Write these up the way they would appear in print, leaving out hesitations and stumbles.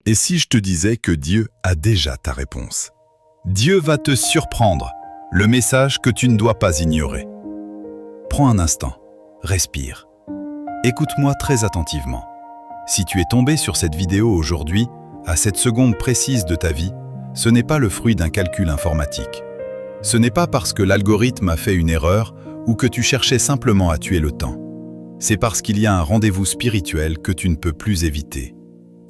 Et si je te disais que Dieu a déjà ta réponse? Dieu va te surprendre, le message que tu ne dois pas ignorer. Prends un instant, respire. Écoute-moi très attentivement. Si tu es tombé sur cette vidéo aujourd'hui, à cette seconde précise de ta vie, ce n'est pas le fruit d'un calcul informatique. Ce n'est pas parce que l'algorithme a fait une erreur ou que tu cherchais simplement à tuer le temps. C'est parce qu'il y a un rendez-vous spirituel que tu ne peux plus éviter.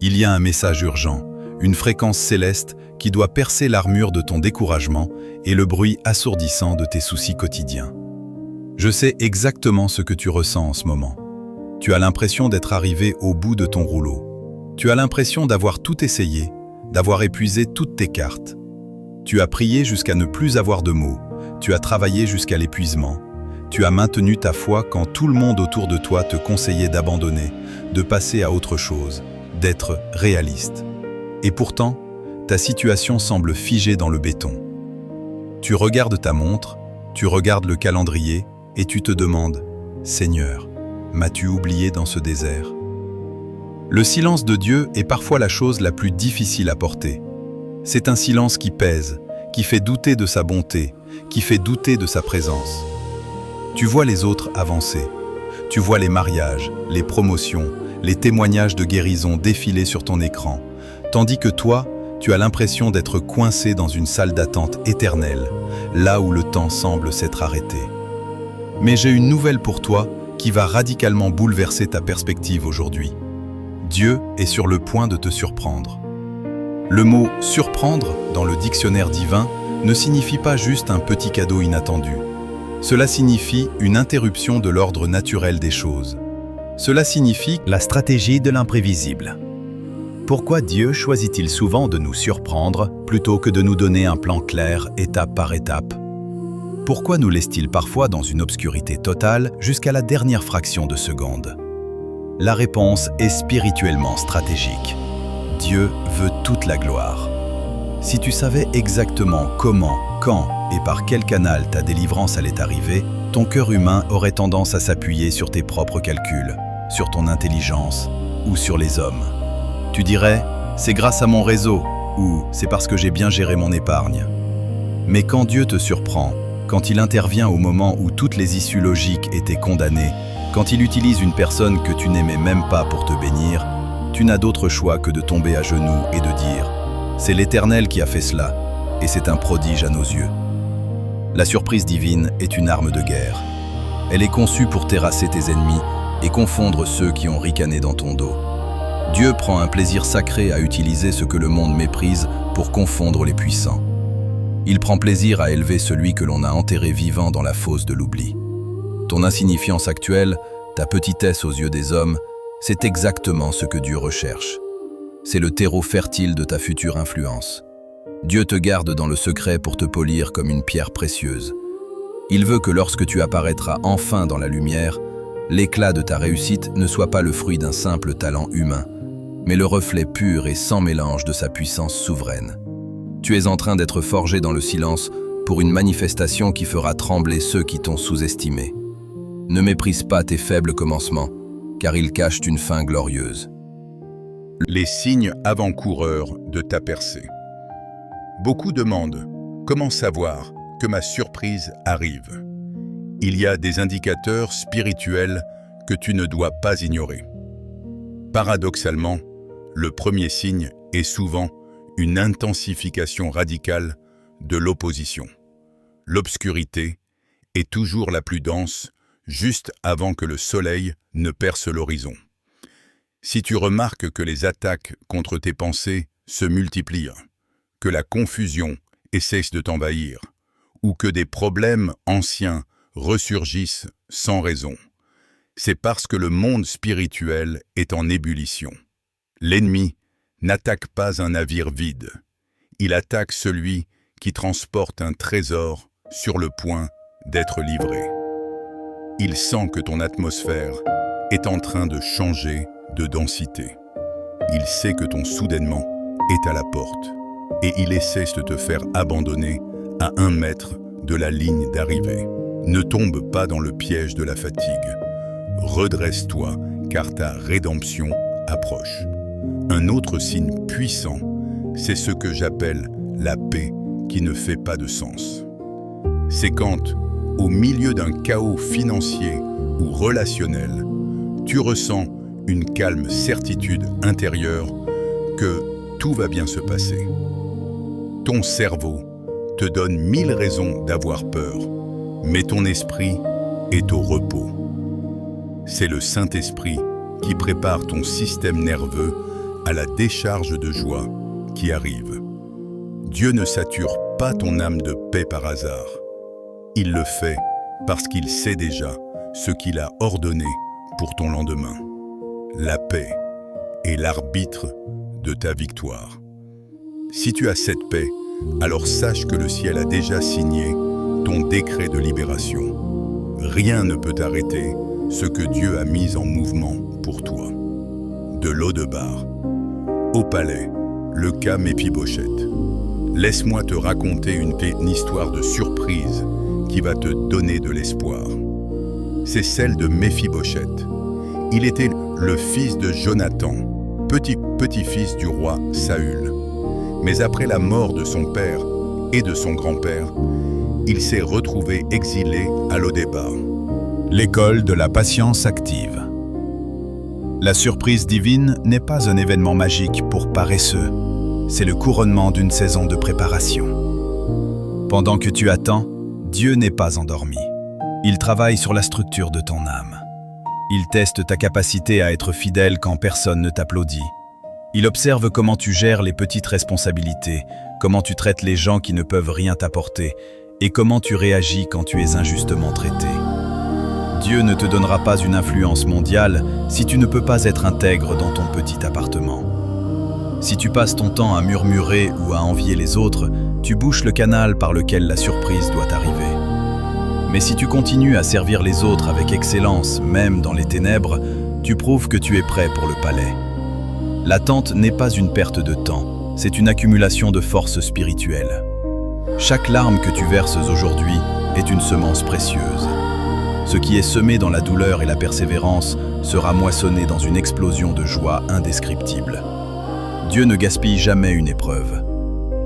Il y a un message urgent, une fréquence céleste qui doit percer l'armure de ton découragement et le bruit assourdissant de tes soucis quotidiens. Je sais exactement ce que tu ressens en ce moment. Tu as l'impression d'être arrivé au bout de ton rouleau. Tu as l'impression d'avoir tout essayé, d'avoir épuisé toutes tes cartes. Tu as prié jusqu'à ne plus avoir de mots. Tu as travaillé jusqu'à l'épuisement. Tu as maintenu ta foi quand tout le monde autour de toi te conseillait d'abandonner, de passer à autre chose, d'être réaliste. Et pourtant, ta situation semble figée dans le béton. Tu regardes ta montre, tu regardes le calendrier et tu te demandes « Seigneur, m'as-tu oublié dans ce désert ?» Le silence de Dieu est parfois la chose la plus difficile à porter. C'est un silence qui pèse, qui fait douter de sa bonté, qui fait douter de sa présence. Tu vois les autres avancer. Tu vois les mariages, les promotions, les témoignages de guérison défiler sur ton écran, tandis que toi, tu as l'impression d'être coincé dans une salle d'attente éternelle, là où le temps semble s'être arrêté. Mais j'ai une nouvelle pour toi qui va radicalement bouleverser ta perspective aujourd'hui. Dieu est sur le point de te surprendre. Le mot « surprendre » dans le dictionnaire divin ne signifie pas juste un petit cadeau inattendu. Cela signifie une interruption de l'ordre naturel des choses. Cela signifie la stratégie de l'imprévisible. Pourquoi Dieu choisit-il souvent de nous surprendre plutôt que de nous donner un plan clair, étape par étape? Pourquoi nous laisse-t-il parfois dans une obscurité totale jusqu'à la dernière fraction de seconde? La réponse est spirituellement stratégique. Dieu veut toute la gloire. Si tu savais exactement comment, quand et par quel canal ta délivrance allait arriver, ton cœur humain aurait tendance à s'appuyer sur tes propres calculs, sur ton intelligence ou sur les hommes. Tu dirais « c'est grâce à mon réseau » ou « c'est parce que j'ai bien géré mon épargne ». Mais quand Dieu te surprend, quand il intervient au moment où toutes les issues logiques étaient condamnées, quand il utilise une personne que tu n'aimais même pas pour te bénir, tu n'as d'autre choix que de tomber à genoux et de dire « c'est l'Éternel qui a fait cela, et c'est un prodige à nos yeux ». La surprise divine est une arme de guerre. Elle est conçue pour terrasser tes ennemis et confondre ceux qui ont ricané dans ton dos. Dieu prend un plaisir sacré à utiliser ce que le monde méprise pour confondre les puissants. Il prend plaisir à élever celui que l'on a enterré vivant dans la fosse de l'oubli. Ton insignifiance actuelle, ta petitesse aux yeux des hommes, c'est exactement ce que Dieu recherche. C'est le terreau fertile de ta future influence. Dieu te garde dans le secret pour te polir comme une pierre précieuse. Il veut que lorsque tu apparaîtras enfin dans la lumière, l'éclat de ta réussite ne soit pas le fruit d'un simple talent humain, mais le reflet pur et sans mélange de sa puissance souveraine. Tu es en train d'être forgé dans le silence pour une manifestation qui fera trembler ceux qui t'ont sous-estimé. Ne méprise pas tes faibles commencements, car ils cachent une fin glorieuse. Les signes avant-coureurs de ta percée. Beaucoup demandent « Comment savoir que ma surprise arrive ?» Il y a des indicateurs spirituels que tu ne dois pas ignorer. Paradoxalement, le premier signe est souvent une intensification radicale de l'opposition. L'obscurité est toujours la plus dense juste avant que le soleil ne perce l'horizon. Si tu remarques que les attaques contre tes pensées se multiplient, que la confusion essaie de t'envahir, ou que des problèmes anciens ressurgissent sans raison, c'est parce que le monde spirituel est en ébullition. L'ennemi n'attaque pas un navire vide, il attaque celui qui transporte un trésor sur le point d'être livré. Il sent que ton atmosphère est en train de changer de densité. Il sait que ton soudainement est à la porte et il essaie de te faire abandonner à 1 mètre de la ligne d'arrivée. Ne tombe pas dans le piège de la fatigue. Redresse-toi car ta rédemption approche. un autre signe puissant, c'est ce que j'appelle la paix qui ne fait pas de sens. C'est quand, au milieu d'un chaos financier ou relationnel, tu ressens une calme certitude intérieure que tout va bien se passer. Ton cerveau te donne 1000 raisons d'avoir peur, mais ton esprit est au repos. C'est le Saint-Esprit qui prépare ton système nerveux à la décharge de joie qui arrive. Dieu ne sature pas ton âme de paix par hasard. Il le fait parce qu'il sait déjà ce qu'il a ordonné pour ton lendemain. La paix est l'arbitre de ta victoire. Si tu as cette paix, alors sache que le ciel a déjà signé ton décret de libération. Rien ne peut arrêter ce que Dieu a mis en mouvement pour toi. De Lodebar au palais, le cas Méphibosheth. Laisse-moi te raconter une histoire de surprise qui va te donner de l'espoir. C'est celle de Méphibosheth. Il était le fils de Jonathan, petit-fils du roi Saül. Mais après la mort de son père et de son grand-père, il s'est retrouvé exilé à Lodebar. L'école de la patience active. La surprise divine n'est pas un événement magique pour paresseux. C'est le couronnement d'une saison de préparation. Pendant que tu attends, Dieu n'est pas endormi. Il travaille sur la structure de ton âme. Il teste ta capacité à être fidèle quand personne ne t'applaudit. Il observe comment tu gères les petites responsabilités, comment tu traites les gens qui ne peuvent rien t'apporter et comment tu réagis quand tu es injustement traité. Dieu ne te donnera pas une influence mondiale si tu ne peux pas être intègre dans ton petit appartement. Si tu passes ton temps à murmurer ou à envier les autres, tu bouches le canal par lequel la surprise doit arriver. Mais si tu continues à servir les autres avec excellence, même dans les ténèbres, tu prouves que tu es prêt pour le palais. L'attente n'est pas une perte de temps, c'est une accumulation de forces spirituelles. Chaque larme que tu verses aujourd'hui est une semence précieuse. Ce qui est semé dans la douleur et la persévérance sera moissonné dans une explosion de joie indescriptible. Dieu ne gaspille jamais une épreuve.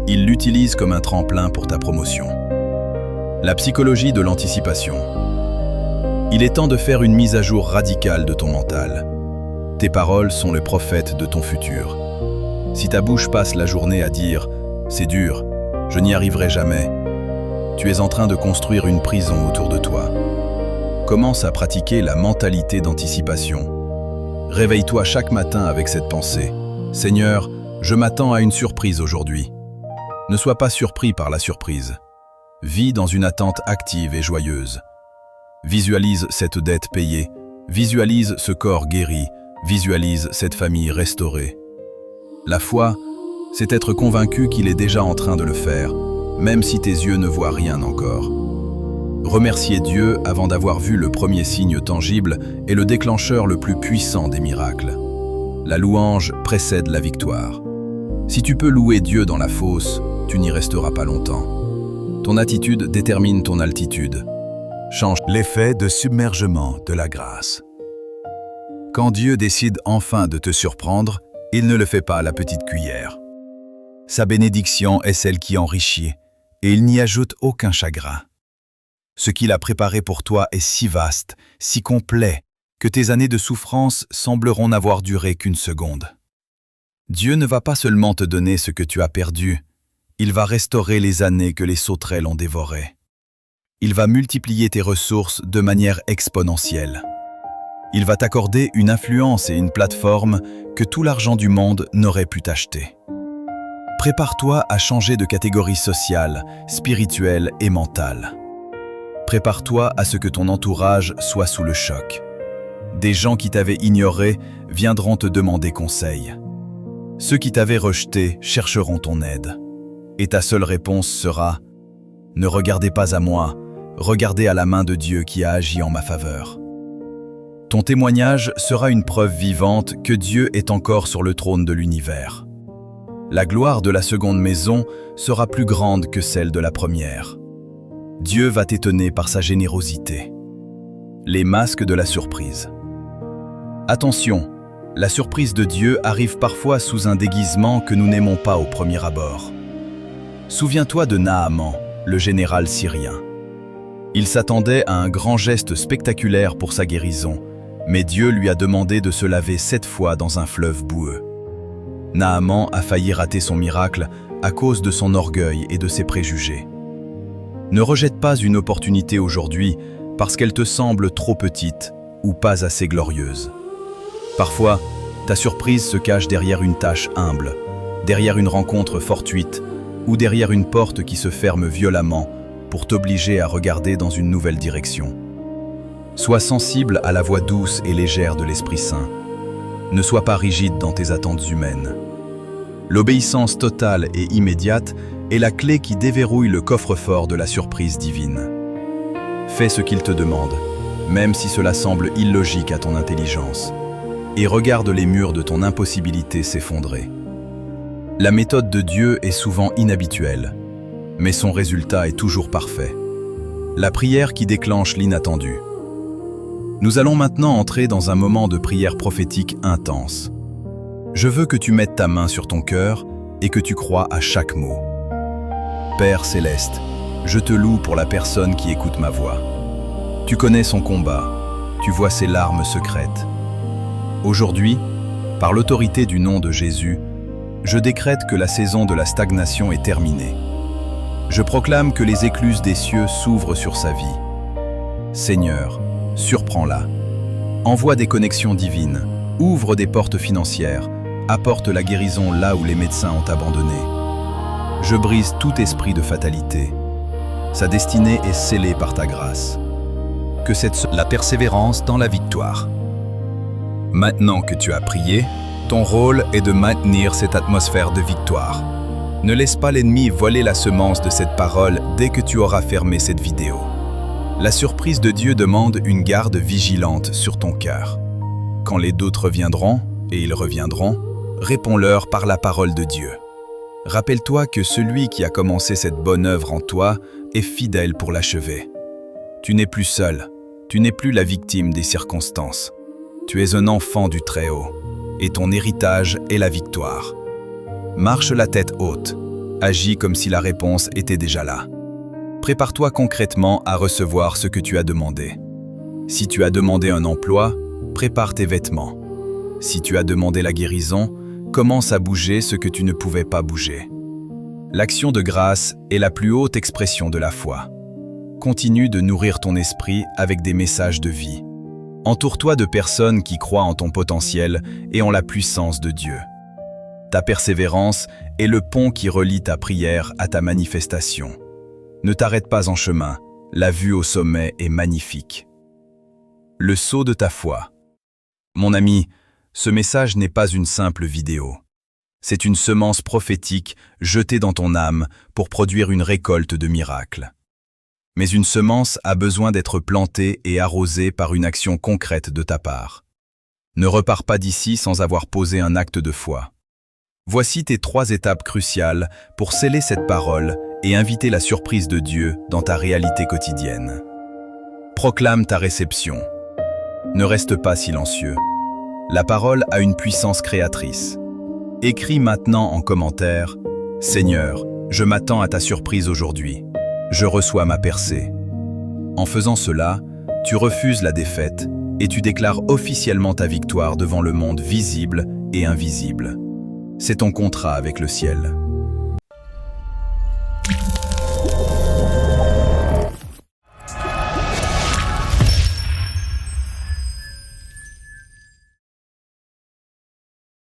Il l'utilise comme un tremplin pour ta promotion. La psychologie de l'anticipation. Il est temps de faire une mise à jour radicale de ton mental. Tes paroles sont le prophète de ton futur. Si ta bouche passe la journée à dire « c'est dur, je n'y arriverai jamais », tu es en train de construire une prison autour de toi. Commence à pratiquer la mentalité d'anticipation. Réveille-toi chaque matin avec cette pensée. « Seigneur, je m'attends à une surprise aujourd'hui. » Ne sois pas surpris par la surprise. Vis dans une attente active et joyeuse. Visualise cette dette payée. Visualise ce corps guéri. Visualise cette famille restaurée. La foi, c'est être convaincu qu'il est déjà en train de le faire, même si tes yeux ne voient rien encore. Remercier Dieu avant d'avoir vu le premier signe tangible est le déclencheur le plus puissant des miracles. La louange précède la victoire. Si tu peux louer Dieu dans la fosse, tu n'y resteras pas longtemps. Ton attitude détermine ton altitude. Change l'effet de submergement de la grâce. Quand Dieu décide enfin de te surprendre, il ne le fait pas à la petite cuillère. Sa bénédiction est celle qui enrichit, et il n'y ajoute aucun chagrin. Ce qu'il a préparé pour toi est si vaste, si complet, que tes années de souffrance sembleront n'avoir duré qu'une seconde. Dieu ne va pas seulement te donner ce que tu as perdu, il va restaurer les années que les sauterelles ont dévorées. Il va multiplier tes ressources de manière exponentielle. Il va t'accorder une influence et une plateforme que tout l'argent du monde n'aurait pu t'acheter. Prépare-toi à changer de catégorie sociale, spirituelle et mentale. Prépare-toi à ce que ton entourage soit sous le choc. Des gens qui t'avaient ignoré viendront te demander conseil. Ceux qui t'avaient rejeté chercheront ton aide. Et ta seule réponse sera « Ne regardez pas à moi, regardez à la main de Dieu qui a agi en ma faveur. » Ton témoignage sera une preuve vivante que Dieu est encore sur le trône de l'univers. La gloire de la seconde maison sera plus grande que celle de la première. Dieu va t'étonner par sa générosité. Les masques de la surprise. Attention, La surprise de Dieu arrive parfois sous un déguisement que nous n'aimons pas au premier abord. Souviens-toi de Naaman, le général syrien. Il s'attendait à un grand geste spectaculaire pour sa guérison, mais Dieu lui a demandé de se laver 7 fois dans un fleuve boueux. Naaman a failli rater son miracle à cause de son orgueil et de ses préjugés. Ne rejette pas une opportunité aujourd'hui parce qu'elle te semble trop petite ou pas assez glorieuse. Parfois, ta surprise se cache derrière une tâche humble, derrière une rencontre fortuite ou derrière une porte qui se ferme violemment pour t'obliger à regarder dans une nouvelle direction. Sois sensible à la voix douce et légère de l'Esprit Saint. Ne sois pas rigide dans tes attentes humaines. L'obéissance totale et immédiate est la clé qui déverrouille le coffre-fort de la surprise divine. Fais ce qu'il te demande, même si cela semble illogique à ton intelligence, et regarde les murs de ton impossibilité s'effondrer. La méthode de Dieu est souvent inhabituelle, mais son résultat est toujours parfait. La prière qui déclenche l'inattendu. Nous allons maintenant entrer dans un moment de prière prophétique intense. Je veux que tu mettes ta main sur ton cœur et que tu crois à chaque mot. Père céleste, je te loue pour la personne qui écoute ma voix. Tu connais son combat, tu vois ses larmes secrètes. Aujourd'hui, par l'autorité du nom de Jésus, je décrète que la saison de la stagnation est terminée. Je proclame que les écluses des cieux s'ouvrent sur sa vie. Seigneur, surprends-la. Envoie des connexions divines, ouvre des portes financières, apporte la guérison là où les médecins ont abandonné. Je brise tout esprit de fatalité. Sa destinée est scellée par ta grâce. Que la persévérance dans la victoire. Maintenant que tu as prié, ton rôle est de maintenir cette atmosphère de victoire. Ne laisse pas l'ennemi voler la semence de cette parole dès que tu auras fermé cette vidéo. La surprise de Dieu demande une garde vigilante sur ton cœur. Quand les doutes reviendront, et ils reviendront, réponds-leur par la parole de Dieu. Rappelle-toi que celui qui a commencé cette bonne œuvre en toi est fidèle pour l'achever. Tu n'es plus seul, tu n'es plus la victime des circonstances. Tu es un enfant du Très-Haut, et ton héritage est la victoire. Marche la tête haute, agis comme si la réponse était déjà là. Prépare-toi concrètement à recevoir ce que tu as demandé. Si tu as demandé un emploi, prépare tes vêtements. Si tu as demandé la guérison, commence à bouger ce que tu ne pouvais pas bouger. L'action de grâce est la plus haute expression de la foi. Continue de nourrir ton esprit avec des messages de vie. Entoure-toi de personnes qui croient en ton potentiel et en la puissance de Dieu. Ta persévérance est le pont qui relie ta prière à ta manifestation. Ne t'arrête pas en chemin, la vue au sommet est magnifique. Le saut de ta foi. Mon ami, ce message n'est pas une simple vidéo. C'est une semence prophétique jetée dans ton âme pour produire une récolte de miracles. Mais une semence a besoin d'être plantée et arrosée par une action concrète de ta part. Ne repars pas d'ici sans avoir posé un acte de foi. Voici tes 3 étapes cruciales pour sceller cette parole et inviter la surprise de Dieu dans ta réalité quotidienne. Proclame ta réception. Ne reste pas silencieux. La parole a une puissance créatrice. Écris maintenant en commentaire « Seigneur, je m'attends à ta surprise aujourd'hui. Je reçois ma percée. » En faisant cela, tu refuses la défaite et tu déclares officiellement ta victoire devant le monde visible et invisible. C'est ton contrat avec le ciel.